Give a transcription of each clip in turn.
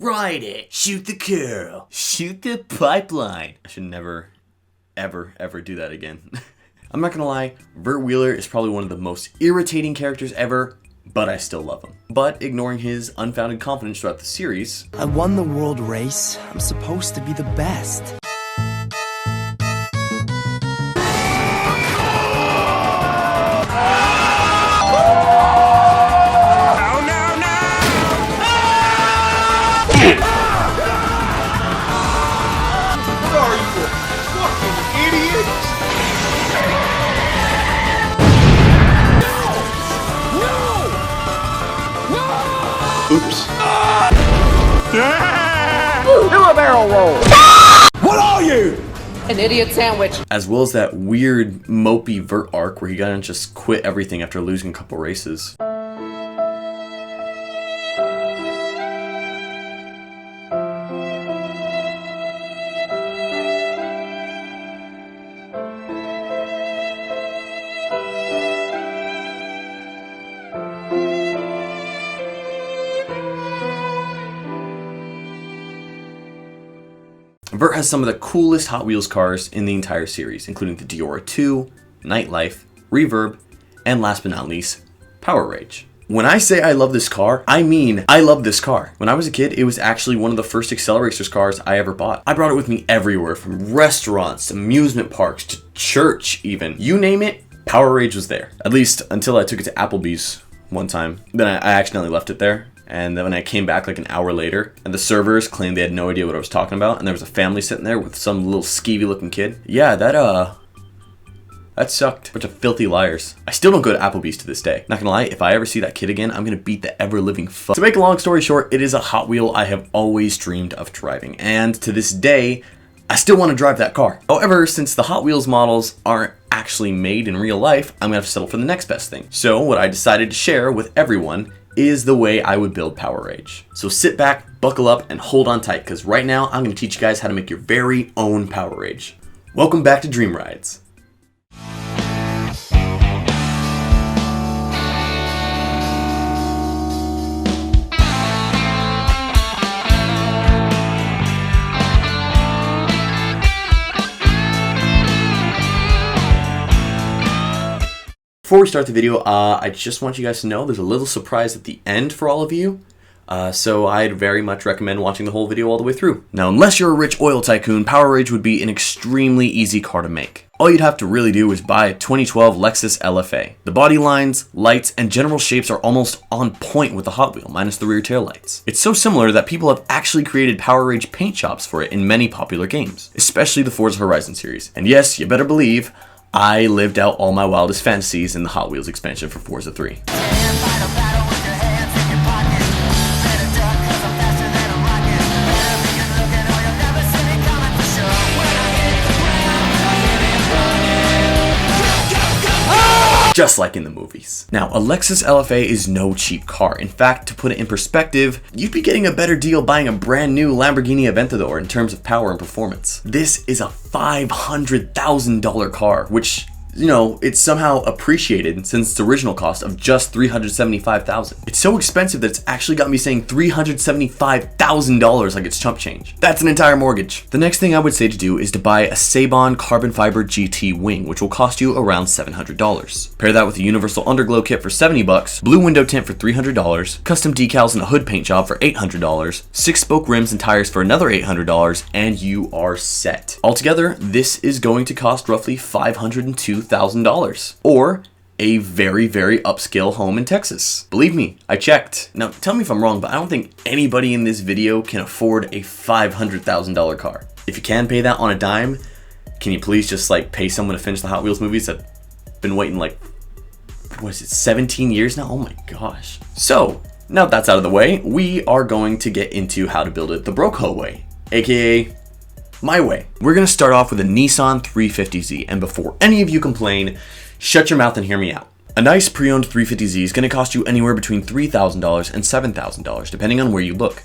Ride it. Shoot the curl. Shoot the pipeline. I should never, ever do that again. I'm not gonna lie, Vert Wheeler is probably one of the most irritating characters ever, but I still love him. But ignoring his unfounded confidence throughout the series, I won the world race. I'm supposed to be the best. oops. Do a barrel roll. What are you? An idiot sandwich. As well as that weird mopey Vert arc where he gotta just quit everything after losing a couple races. Vert has some of the coolest Hot Wheels cars in the entire series, including the Diora 2, Nightlife, Reverb, and last but not least, Power Rage. When I say I love this car, I mean I love this car. When I was a kid, it was actually one of the first ACCELERACERS cars I ever bought. I brought it with me everywhere, from restaurants, amusement parks, to church even. You name it, Power Rage was there. At least until I took it to Applebee's one time. Then I accidentally left it there. And then when I came back like an hour later, and the servers claimed they had no idea what I was talking about, and there was a family sitting there with some little skeevy looking kid. Yeah, that sucked. Bunch of filthy liars. I still don't go to Applebee's to this day. Not gonna lie, if I ever see that kid again, I'm gonna beat the ever-living fuck. To make a long story short, it is a Hot Wheel I have always dreamed of driving, and to this day, I still want to drive that car. However, since the Hot Wheels models aren't actually made in real life, I'm gonna have to settle for the next best thing. So what I decided to share with everyone is the way I would build Power Rage. So sit back, buckle up, and hold on tight, because right now I'm going to teach you guys how to make your very own Power Rage. Welcome back to Dream Rides. Before we start the video, I just want you guys to know there's a little surprise at the end for all of you. So I'd very much recommend watching the whole video all the way through. Now, unless you're a rich oil tycoon, Power Rage would be an extremely easy car to make. All you'd have to really do is buy a 2012 Lexus LFA. The body lines, lights, and general shapes are almost on point with the Hot Wheel, minus the rear tail lights. It's so similar that people have actually created Power Rage paint shops for it in many popular games, especially the Forza Horizon series. And yes, you better believe, I lived out all my wildest fantasies in the Hot Wheels expansion for Forza 3. Just like in the movies. Now, a Lexus LFA is no cheap car. In fact, to put it in perspective, you'd be getting a better deal buying a brand new Lamborghini Aventador in terms of power and performance. This is a $500,000 car, which, you know, it's somehow appreciated since its original cost of just $375,000. It's so expensive that it's actually got me saying $375,000 like it's chump change. That's an entire mortgage. The next thing I would say to do is to buy a Sabon carbon fiber GT wing, which will cost you around $700. Pair that with a universal underglow kit for $70, blue window tint for $300, custom decals and a hood paint job for $800, 6-spoke rims and tires for another $800, and you are set. Altogether, this is going to cost roughly $502,000, or a very, very upscale home in Texas. Believe me, I checked. Now, tell me if I'm wrong, but I don't think anybody in this video can afford a $500,000 car. If you can pay that on a dime, can you please just like pay someone to finish the Hot Wheels movies that have been waiting like, what is it, 17 years now? Oh my gosh. So, now that that's out of the way, we are going to get into how to build it the Broco way, aka my way. We're gonna start off with a Nissan 350Z, and before any of you complain, shut your mouth and hear me out. A nice pre-owned 350Z is gonna cost you anywhere between $3,000 and $7,000, depending on where you look.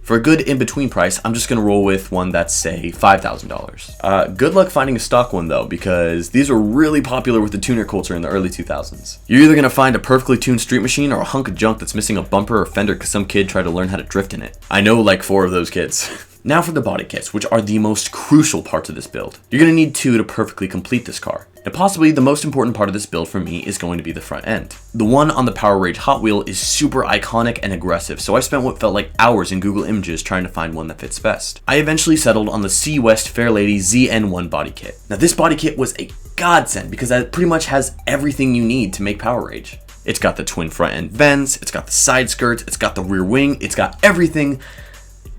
For a good in-between price, I'm just gonna roll with one that's, say, $5,000. Good luck finding a stock one though, because these were really popular with the tuner culture in the early 2000s. You're either gonna find a perfectly tuned street machine or a hunk of junk that's missing a bumper or fender because some kid tried to learn how to drift in it. I know like 4 of those kids. Now for the body kits, which are the most crucial parts of this build. You're gonna need 2 to perfectly complete this car. And possibly the most important part of this build for me is going to be the front end. The one on the Power Rage Hot Wheel is super iconic and aggressive, so I spent what felt like hours in Google Images trying to find one that fits best. I eventually settled on the C West Fairlady ZN1 body kit. Now this body kit was a godsend because it pretty much has everything you need to make Power Rage. It's got the twin front end vents, it's got the side skirts, it's got the rear wing, it's got everything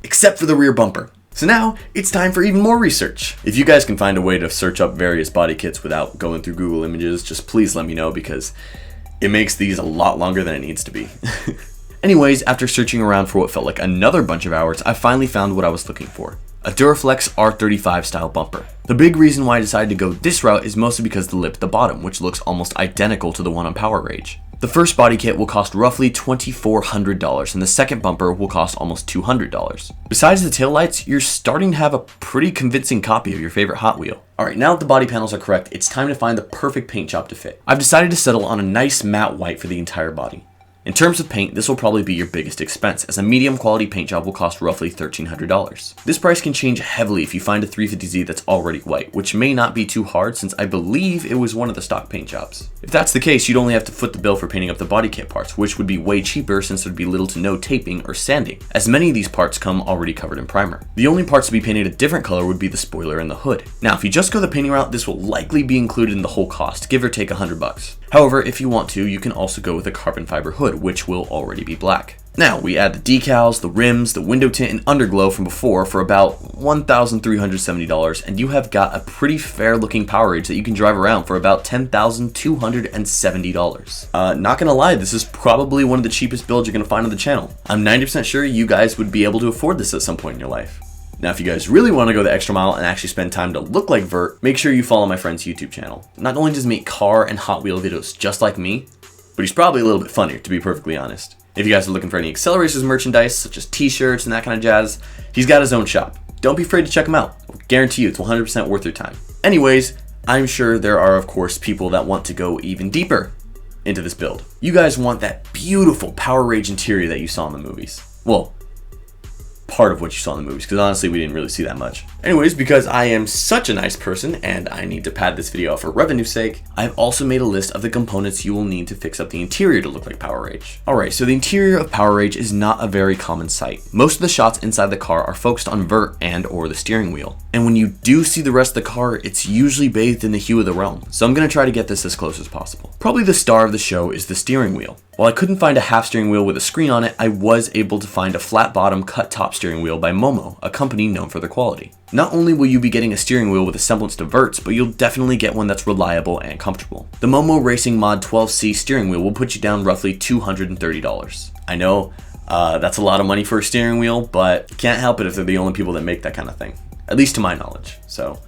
except for the rear bumper. So now it's time for even more research. If you guys can find a way to search up various body kits without going through Google Images, just please let me know because it makes these a lot longer than it needs to be. Anyways, after searching around for what felt like another bunch of hours, I finally found what I was looking for. A Duraflex R35 style bumper. The big reason why I decided to go this route is mostly because of the lip at the bottom, which looks almost identical to the one on Power Rage. The first body kit will cost roughly $2,400 and the second bumper will cost almost $200. Besides the taillights, you're starting to have a pretty convincing copy of your favorite Hot Wheel. Alright, now that the body panels are correct, it's time to find the perfect paint job to fit. I've decided to settle on a nice matte white for the entire body. In terms of paint, this will probably be your biggest expense, as a medium quality paint job will cost roughly $1,300. This price can change heavily if you find a 350Z that's already white, which may not be too hard since I believe it was one of the stock paint jobs. If that's the case, you'd only have to foot the bill for painting up the body kit parts, which would be way cheaper since there'd be little to no taping or sanding, as many of these parts come already covered in primer. The only parts to be painted a different color would be the spoiler and the hood. Now, if you just go the painting route, this will likely be included in the whole cost, give or take $100. However, if you want to, you can also go with a carbon fiber hood, which will already be black. Now, we add the decals, the rims, the window tint, and underglow from before for about $1,370, and you have got a pretty fair looking Power Rage that you can drive around for about $10,270. Not gonna lie, this is probably one of the cheapest builds you're gonna find on the channel. I'm 90% sure you guys would be able to afford this at some point in your life. Now, if you guys really want to go the extra mile and actually spend time to look like Vert, make sure you follow my friend's YouTube channel. Not only does he make car and Hot Wheel videos just like me, but he's probably a little bit funnier, to be perfectly honest. If you guys are looking for any ACCELERACERS merchandise, such as t-shirts and that kind of jazz, he's got his own shop. Don't be afraid to check him out. I guarantee you it's 100% worth your time. Anyways, I'm sure there are, of course, people that want to go even deeper into this build. You guys want that beautiful Power Rage interior that you saw in the movies. Well, part of what you saw in the movies, because honestly we didn't really see that much. Anyways, because I am such a nice person and I need to pad this video out for revenue's sake, I've also made a list of the components you will need to fix up the interior to look like Power Rage. Alright, so the interior of Power Rage is not a very common sight. Most of the shots inside the car are focused on Vert and or the steering wheel. And when you do see the rest of the car, it's usually bathed in the hue of the realm. So I'm going to try to get this as close as possible. Probably the star of the show is the steering wheel. While I couldn't find a half steering wheel with a screen on it, I was able to find a flat bottom cut top steering wheel by Momo, a company known for their quality. Not only will you be getting a steering wheel with a semblance to Vert's, but you'll definitely get one that's reliable and comfortable. The Momo Racing Mod 12C steering wheel will put you down roughly $230. I know that's a lot of money for a steering wheel, but can't help it if they're the only people that make that kind of thing, at least to my knowledge, so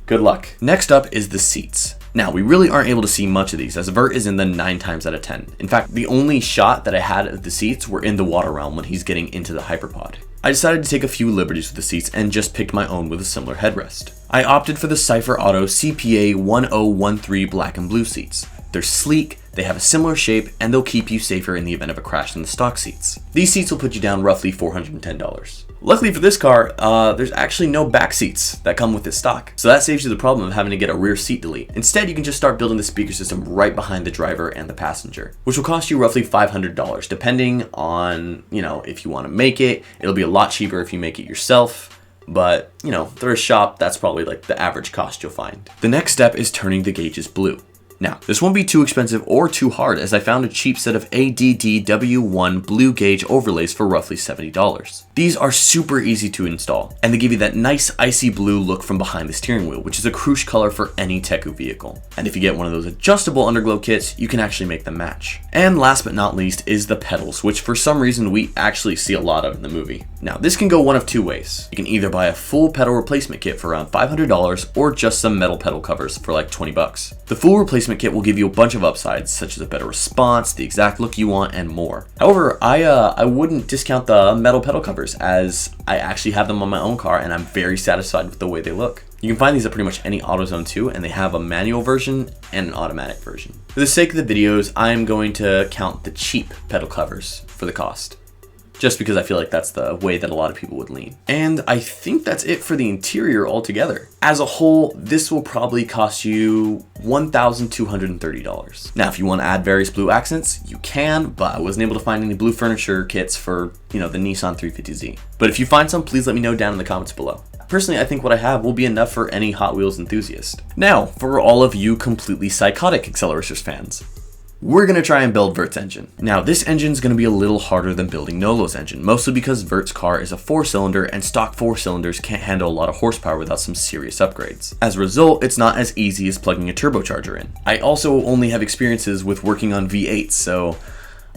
good luck. Next up is the seats. Now, we really aren't able to see much of these, as Vert is in the 9 times out of 10. In fact, the only shot that I had of the seats were in the water realm when he's getting into the hyperpod. I decided to take a few liberties with the seats and just picked my own with a similar headrest. I opted for the Cypher Auto CPA 1013 black and blue seats. They're sleek, they have a similar shape, and they'll keep you safer in the event of a crash than the stock seats. These seats will put you down roughly $410. Luckily for this car, there's actually no back seats that come with this stock, so that saves you the problem of having to get a rear seat delete. Instead, you can just start building the speaker system right behind the driver and the passenger, which will cost you roughly $500, depending on, if you want to make it. It'll be a lot cheaper if you make it yourself, but, through a shop, that's probably like the average cost you'll find. The next step is turning the gauges blue. Now, this won't be too expensive or too hard, as I found a cheap set of ADDW1 blue gauge overlays for roughly $70. These are super easy to install, and they give you that nice icy blue look from behind the steering wheel, which is a crucial color for any Teku vehicle. And if you get one of those adjustable underglow kits, you can actually make them match. And last but not least is the pedals, which for some reason we actually see a lot of in the movie. Now, this can go one of two ways. You can either buy a full pedal replacement kit for around $500 or just some metal pedal covers for like 20 bucks. The full replacement replacement kit will give you a bunch of upsides, such as a better response, the exact look you want, and more. However, I wouldn't discount the metal pedal covers, as I actually have them on my own car and I'm very satisfied with the way they look. You can find these at pretty much any AutoZone too, and they have a manual version and an automatic version. For the sake of the videos, I'm going to count the cheap pedal covers for the cost, just because I feel like that's the way that a lot of people would lean. And I think that's it for the interior altogether. As a whole, this will probably cost you $1,230. Now, if you want to add various blue accents, you can, but I wasn't able to find any blue furniture kits for, the Nissan 350Z. But if you find some, please let me know down in the comments below. Personally, I think what I have will be enough for any Hot Wheels enthusiast. Now, for all of you completely psychotic ACCELERACERS fans, we're going to try and build Vert's engine. Now, this engine is going to be a little harder than building Nolo's engine, mostly because Vert's car is a 4-cylinder and stock 4-cylinders can't handle a lot of horsepower without some serious upgrades. As a result, it's not as easy as plugging a turbocharger in. I also only have experiences with working on V8s, so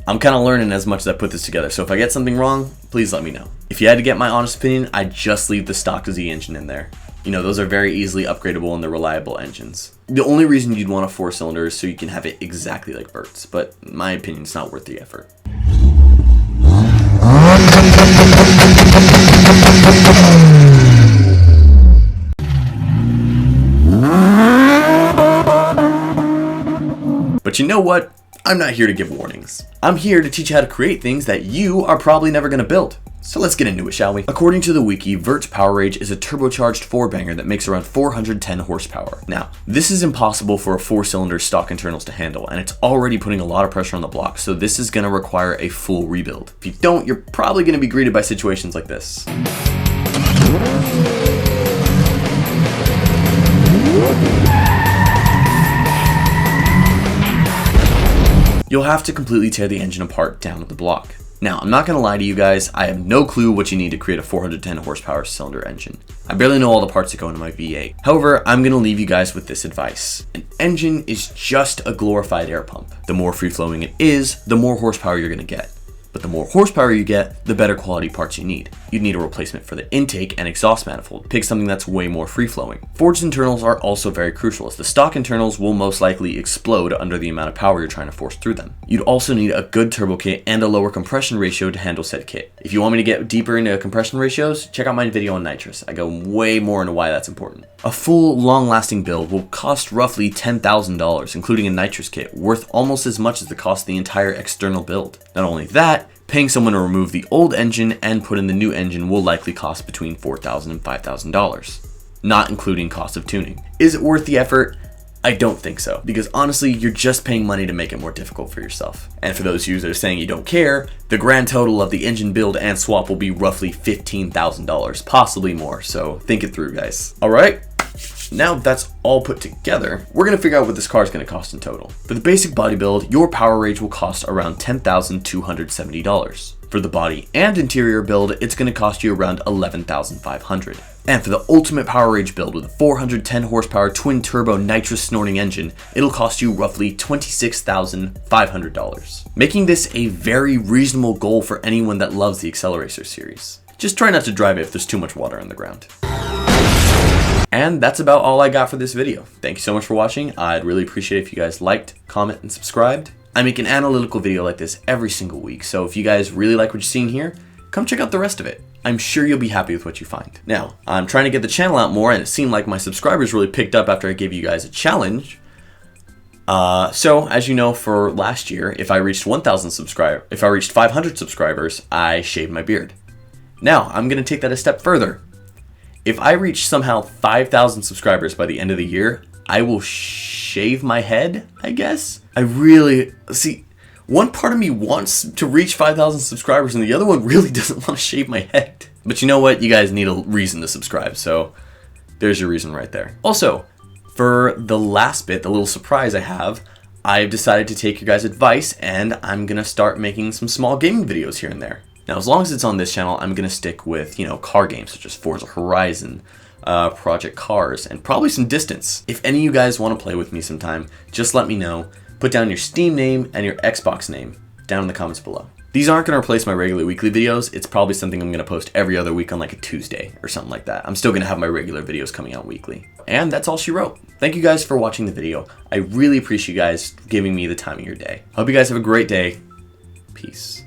I'm kind of learning as much as I put this together, so if I get something wrong, please let me know. If you had to get my honest opinion, I'd just leave the stock Z engine in there. Those are very easily upgradable and they're reliable engines. The only reason you'd want a 4-cylinder is so you can have it exactly like Vert's, but in my opinion, it's not worth the effort. But you know what? I'm not here to give warnings. I'm here to teach you how to create things that you are probably never going to build. So let's get into it, shall we? According to the wiki, Vert's Power Rage is a turbocharged 4-banger that makes around 410 horsepower. Now, this is impossible for a 4-cylinder stock internals to handle, and it's already putting a lot of pressure on the block, so this is going to require a full rebuild. If you don't, you're probably going to be greeted by situations like this. You'll have to completely tear the engine apart down at the block. Now, I'm not going to lie to you guys, I have no clue what you need to create a 410 horsepower cylinder engine. I barely know all the parts that go into my V8. However, I'm going to leave you guys with this advice. An engine is just a glorified air pump. The more free-flowing it is, the more horsepower you're going to get. But the more horsepower you get, the better quality parts you need. You'd need a replacement for the intake and exhaust manifold. Pick something that's way more free-flowing. Forged internals are also very crucial, as the stock internals will most likely explode under the amount of power you're trying to force through them. You'd also need a good turbo kit and a lower compression ratio to handle said kit. If you want me to get deeper into compression ratios, check out my video on nitrous. I go way more into why that's important. A full, long-lasting build will cost roughly $10,000, including a nitrous kit, worth almost as much as the cost of the entire external build. Not only that, paying someone to remove the old engine and put in the new engine will likely cost between $4,000 and $5,000, not including cost of tuning. Is it worth the effort? I don't think so, because honestly, you're just paying money to make it more difficult for yourself. And for those of you that are saying you don't care, the grand total of the engine build and swap will be roughly $15,000, possibly more, so think it through, guys. All right? Now that's all put together, we're going to figure out what this car is going to cost in total. For the basic body build, your Power Rage will cost around $10,270. For the body and interior build, it's going to cost you around $11,500. And for the ultimate Power Rage build with a 410 horsepower twin turbo nitrous snorting engine, it'll cost you roughly $26,500. Making this a very reasonable goal for anyone that loves the ACCELERACERS series. Just try not to drive it if there's too much water on the ground. And that's about all I got for this video. Thank you so much for watching. I'd really appreciate it if you guys liked, comment, and subscribed. I make an analytical video like this every single week, so if you guys really like what you're seeing here, come check out the rest of it. I'm sure you'll be happy with what you find. Now, I'm trying to get the channel out more, and it seemed like my subscribers really picked up after I gave you guys a challenge. So, as you know, for last year, if I reached 500 subscribers, I shaved my beard. Now, I'm going to take that a step further. If I reach somehow 5,000 subscribers by the end of the year, I will shave my head, I guess? See, one part of me wants to reach 5,000 subscribers and the other one really doesn't want to shave my head. But you know what? You guys need a reason to subscribe, so there's your reason right there. Also, for the last bit, the little surprise I have, I've decided to take your guys' advice and I'm going to start making some small gaming videos here and there. Now, as long as it's on this channel, I'm going to stick with, car games such as Forza Horizon, Project Cars, and probably some Distance. If any of you guys want to play with me sometime, just let me know. Put down your Steam name and your Xbox name down in the comments below. These aren't going to replace my regular weekly videos. It's probably something I'm going to post every other week on like a Tuesday or something like that. I'm still going to have my regular videos coming out weekly. And that's all she wrote. Thank you guys for watching the video. I really appreciate you guys giving me the time of your day. Hope you guys have a great day. Peace.